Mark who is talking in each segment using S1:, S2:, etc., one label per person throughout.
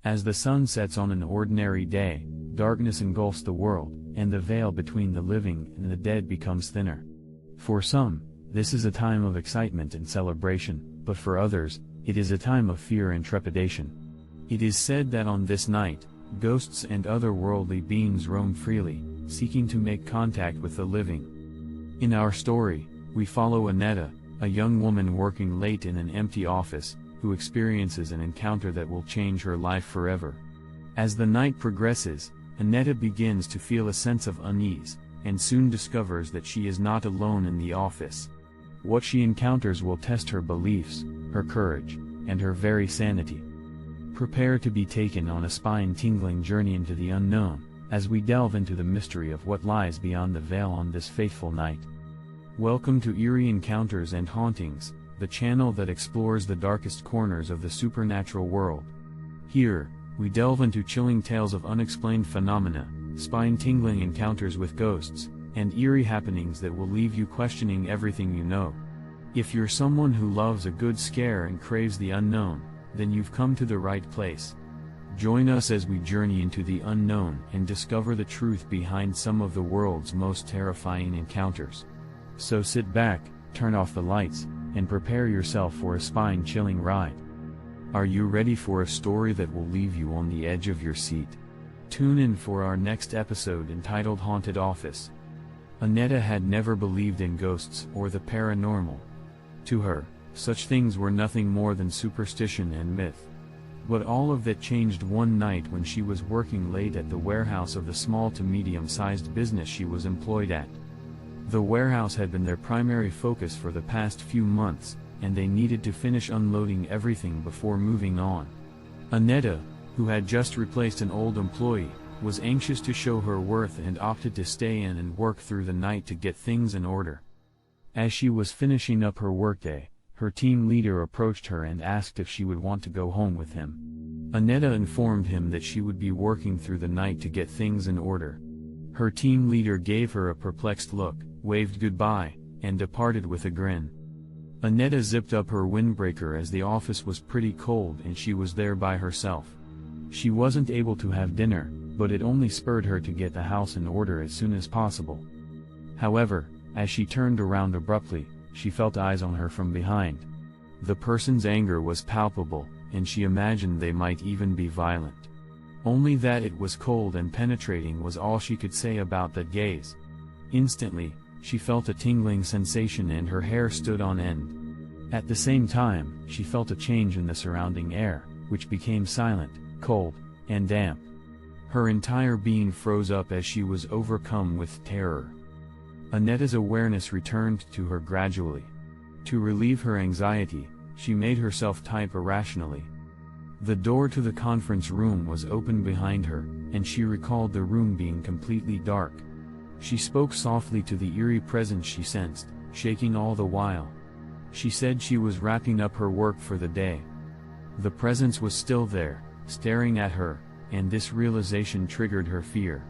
S1: As the sun sets on an ordinary day, darkness engulfs the world, and the veil between the living and the dead becomes thinner. For some, this is a time of excitement and celebration, but for others, it is a time of fear and trepidation. It is said that on this night, ghosts and other worldly beings roam freely, seeking to make contact with the living. In our story, we follow Annetta, a young woman working late in an empty office, who experiences an encounter that will change her life forever. As the night progresses, Annetta begins to feel a sense of unease, and soon discovers that she is not alone in the office. What she encounters will test her beliefs, her courage, and her very sanity. Prepare to be taken on a spine-tingling journey into the unknown, as we delve into the mystery of what lies beyond the veil on this fateful night. Welcome to Eerie Encounters and Hauntings, the channel that explores the darkest corners of the supernatural world. Here, we delve into chilling tales of unexplained phenomena, spine-tingling encounters with ghosts, and eerie happenings that will leave you questioning everything you know. If you're someone who loves a good scare and craves the unknown, then you've come to the right place. Join us as we journey into the unknown and discover the truth behind some of the world's most terrifying encounters. So sit back, turn off the lights, and prepare yourself for a spine-chilling ride. Are you ready for a story that will leave you on the edge of your seat? Tune in for our next episode entitled Haunted Office. Annetta had never believed in ghosts or the paranormal. To her, such things were nothing more than superstition and myth. But all of that changed one night when she was working late at the warehouse of the small to medium-sized business she was employed at. The warehouse had been their primary focus for the past few months, and they needed to finish unloading everything before moving on. Annetta, who had just replaced an old employee, was anxious to show her worth and opted to stay in and work through the night to get things in order. As she was finishing up her workday, her team leader approached her and asked if she would want to go home with him. Annetta informed him that she would be working through the night to get things in order. Her team leader gave her a perplexed look, waved goodbye, and departed with a grin. Annetta zipped up her windbreaker as the office was pretty cold and she was there by herself. She wasn't able to have dinner, but it only spurred her to get the house in order as soon as possible. However, as she turned around abruptly, she felt eyes on her from behind. The person's anger was palpable, and she imagined they might even be violent. Only that it was cold and penetrating was all she could say about that gaze. Instantly, she felt a tingling sensation and her hair stood on end. At the same time, she felt a change in the surrounding air, which became silent, cold, and damp. Her entire being froze up as she was overcome with terror. Annetta's awareness returned to her gradually. To relieve her anxiety, she made herself type irrationally. The door to the conference room was open behind her, and she recalled the room being completely dark. She spoke softly to the eerie presence she sensed, shaking all the while. She said she was wrapping up her work for the day. The presence was still there, staring at her, and this realization triggered her fear.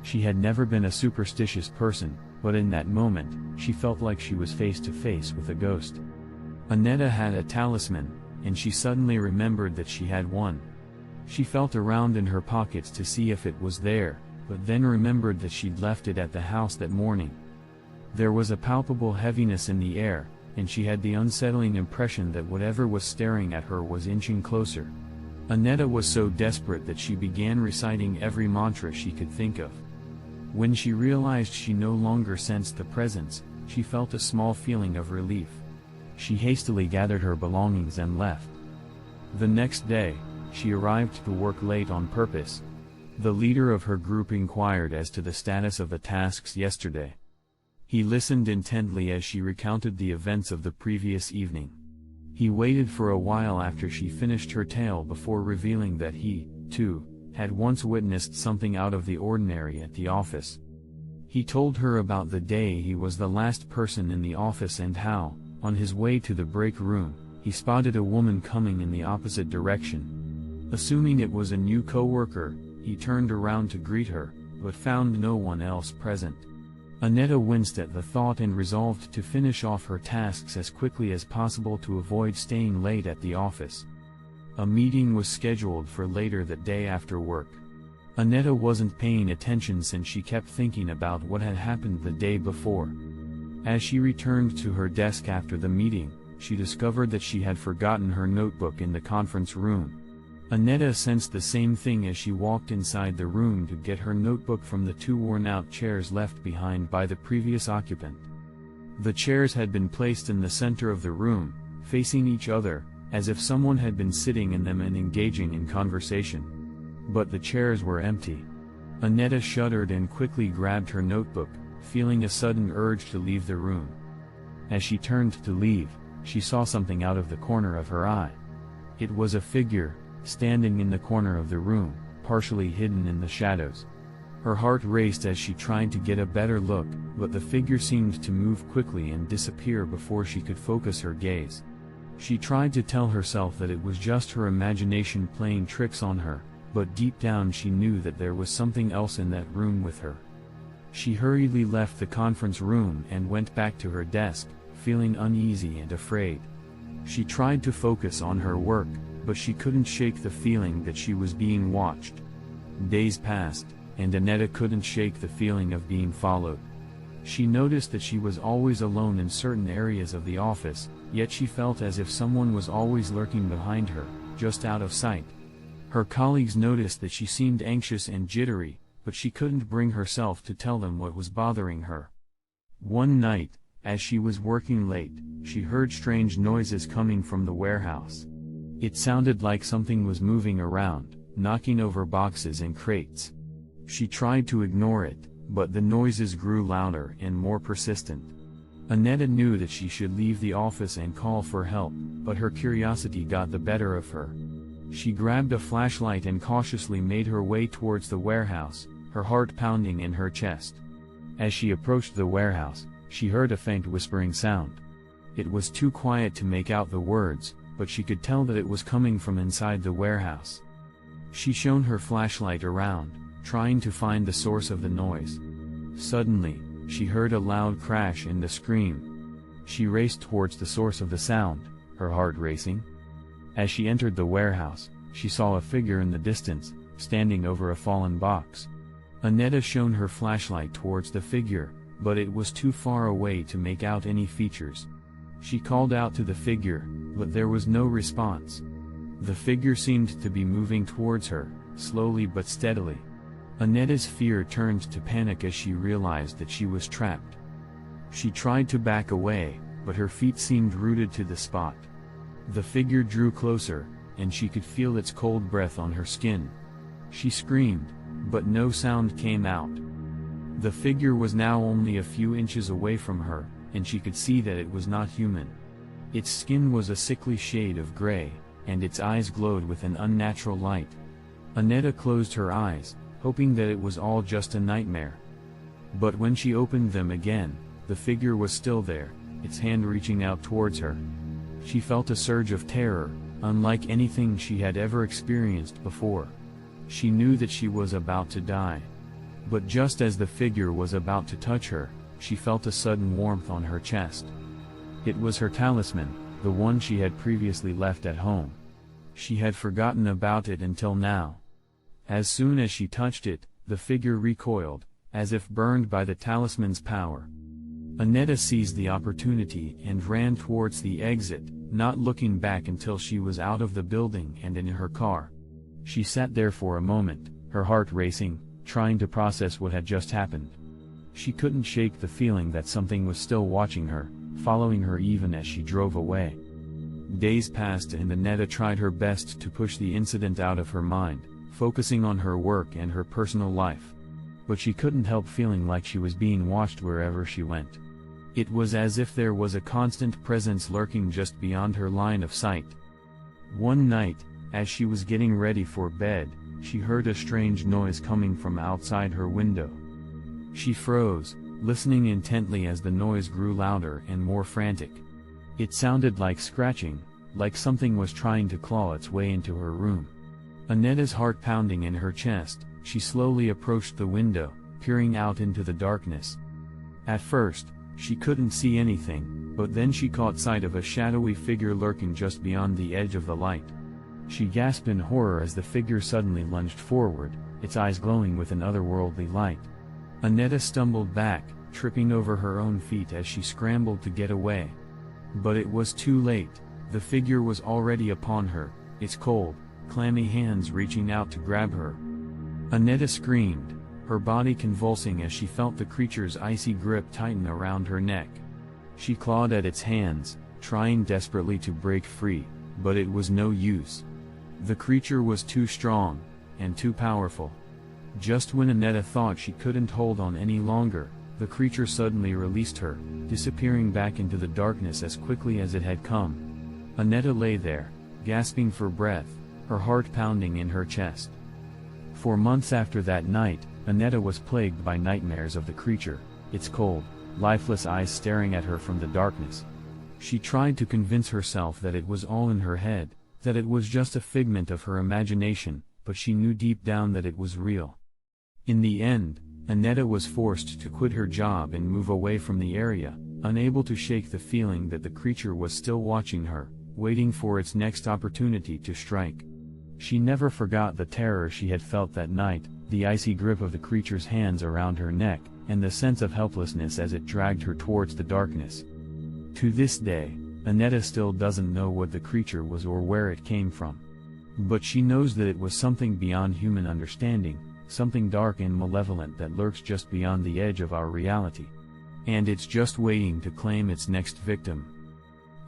S1: She had never been a superstitious person, but in that moment, she felt like she was face to face with a ghost. Annetta had a talisman, and she suddenly remembered that she had one. She felt around in her pockets to see if it was there, but then remembered that she'd left it at the house that morning. There was a palpable heaviness in the air, and she had the unsettling impression that whatever was staring at her was inching closer. Annetta was so desperate that she began reciting every mantra she could think of. When she realized she no longer sensed the presence, she felt a small feeling of relief. She hastily gathered her belongings and left. The next day, she arrived to work late on purpose. The leader of her group inquired as to the status of the tasks yesterday. He listened intently as she recounted the events of the previous evening. He waited for a while after she finished her tale before revealing that he, too, had once witnessed something out of the ordinary at the office. He told her about the day he was the last person in the office and how, on his way to the break room, he spotted a woman coming in the opposite direction. Assuming it was a new coworker, he turned around to greet her, but found no one else present. Annetta winced at the thought and resolved to finish off her tasks as quickly as possible to avoid staying late at the office. A meeting was scheduled for later that day after work. Annetta wasn't paying attention since she kept thinking about what had happened the day before. As she returned to her desk after the meeting, she discovered that she had forgotten her notebook in the conference room. Annetta sensed the same thing as she walked inside the room to get her notebook from the two worn-out chairs left behind by the previous occupant. The chairs had been placed in the center of the room, facing each other, as if someone had been sitting in them and engaging in conversation. But the chairs were empty. Annetta shuddered and quickly grabbed her notebook, feeling a sudden urge to leave the room. As she turned to leave, she saw something out of the corner of her eye. It was a figure, standing in the corner of the room, partially hidden in the shadows. Her heart raced as she tried to get a better look, but the figure seemed to move quickly and disappear before she could focus her gaze. She tried to tell herself that it was just her imagination playing tricks on her, but deep down she knew that there was something else in that room with her. She hurriedly left the conference room and went back to her desk, feeling uneasy and afraid. She tried to focus on her work, but she couldn't shake the feeling that she was being watched. Days passed, and Annetta couldn't shake the feeling of being followed. She noticed that she was always alone in certain areas of the office, yet she felt as if someone was always lurking behind her, just out of sight. Her colleagues noticed that she seemed anxious and jittery, but she couldn't bring herself to tell them what was bothering her. One night, as she was working late, she heard strange noises coming from the warehouse. It sounded like something was moving around, knocking over boxes and crates. She tried to ignore it, but the noises grew louder and more persistent. Annetta knew that she should leave the office and call for help, but her curiosity got the better of her. She grabbed a flashlight and cautiously made her way towards the warehouse, her heart pounding in her chest. As she approached the warehouse, she heard a faint whispering sound. It was too quiet to make out the words, but she could tell that it was coming from inside the warehouse. She shone her flashlight around, trying to find the source of the noise. Suddenly, she heard a loud crash and a scream. She raced towards the source of the sound, her heart racing. As she entered the warehouse, she saw a figure in the distance, standing over a fallen box. Annetta shone her flashlight towards the figure, but it was too far away to make out any features. She called out to the figure, but there was no response. The figure seemed to be moving towards her, slowly but steadily. Annetta's fear turned to panic as she realized that she was trapped. She tried to back away, but her feet seemed rooted to the spot. The figure drew closer, and she could feel its cold breath on her skin. She screamed, but no sound came out. The figure was now only a few inches away from her, and she could see that it was not human. Its skin was a sickly shade of gray, and its eyes glowed with an unnatural light. Annetta closed her eyes, hoping that it was all just a nightmare. But when she opened them again, the figure was still there, its hand reaching out towards her. She felt a surge of terror, unlike anything she had ever experienced before. She knew that she was about to die. But just as the figure was about to touch her, she felt a sudden warmth on her chest. It was her talisman, the one she had previously left at home. She had forgotten about it until now. As soon as she touched it, the figure recoiled, as if burned by the talisman's power. Annetta seized the opportunity and ran towards the exit, not looking back until she was out of the building and in her car. She sat there for a moment, her heart racing, trying to process what had just happened. She couldn't shake the feeling that something was still watching her, following her even as she drove away. Days passed and Annetta tried her best to push the incident out of her mind, focusing on her work and her personal life. But she couldn't help feeling like she was being watched wherever she went. It was as if there was a constant presence lurking just beyond her line of sight. One night, as she was getting ready for bed, she heard a strange noise coming from outside her window. She froze, listening intently as the noise grew louder and more frantic. It sounded like scratching, like something was trying to claw its way into her room. Annetta's heart pounding in her chest, she slowly approached the window, peering out into the darkness. At first, she couldn't see anything, but then she caught sight of a shadowy figure lurking just beyond the edge of the light. She gasped in horror as the figure suddenly lunged forward, its eyes glowing with an otherworldly light. Annetta stumbled back, tripping over her own feet as she scrambled to get away. But it was too late. The figure was already upon her, its cold, clammy hands reaching out to grab her. Annetta screamed, her body convulsing as she felt the creature's icy grip tighten around her neck. She clawed at its hands, trying desperately to break free, but it was no use. The creature was too strong, and too powerful. Just when Annetta thought she couldn't hold on any longer, the creature suddenly released her, disappearing back into the darkness as quickly as it had come. Annetta lay there, gasping for breath, her heart pounding in her chest. For months after that night, Annetta was plagued by nightmares of the creature, its cold, lifeless eyes staring at her from the darkness. She tried to convince herself that it was all in her head, that it was just a figment of her imagination, but she knew deep down that it was real. In the end, Annetta was forced to quit her job and move away from the area, unable to shake the feeling that the creature was still watching her, waiting for its next opportunity to strike. She never forgot the terror she had felt that night, the icy grip of the creature's hands around her neck, and the sense of helplessness as it dragged her towards the darkness. To this day, Annetta still doesn't know what the creature was or where it came from. But she knows that it was something beyond human understanding, something dark and malevolent that lurks just beyond the edge of our reality. And it's just waiting to claim its next victim.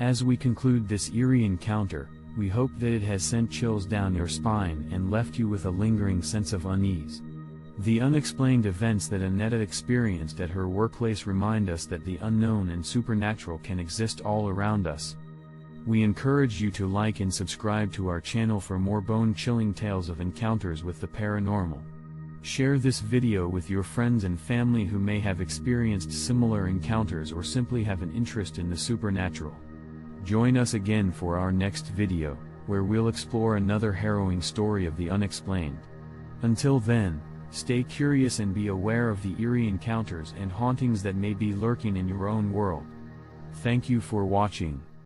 S1: As we conclude this eerie encounter, we hope that it has sent chills down your spine and left you with a lingering sense of unease. The unexplained events that Annetta experienced at her workplace remind us that the unknown and supernatural can exist all around us. We encourage you to like and subscribe to our channel for more bone-chilling tales of encounters with the paranormal. Share this video with your friends and family who may have experienced similar encounters or simply have an interest in the supernatural. Join us again for our next video, where we'll explore another harrowing story of the unexplained. Until then, stay curious and be aware of the eerie encounters and hauntings that may be lurking in your own world. Thank you for watching.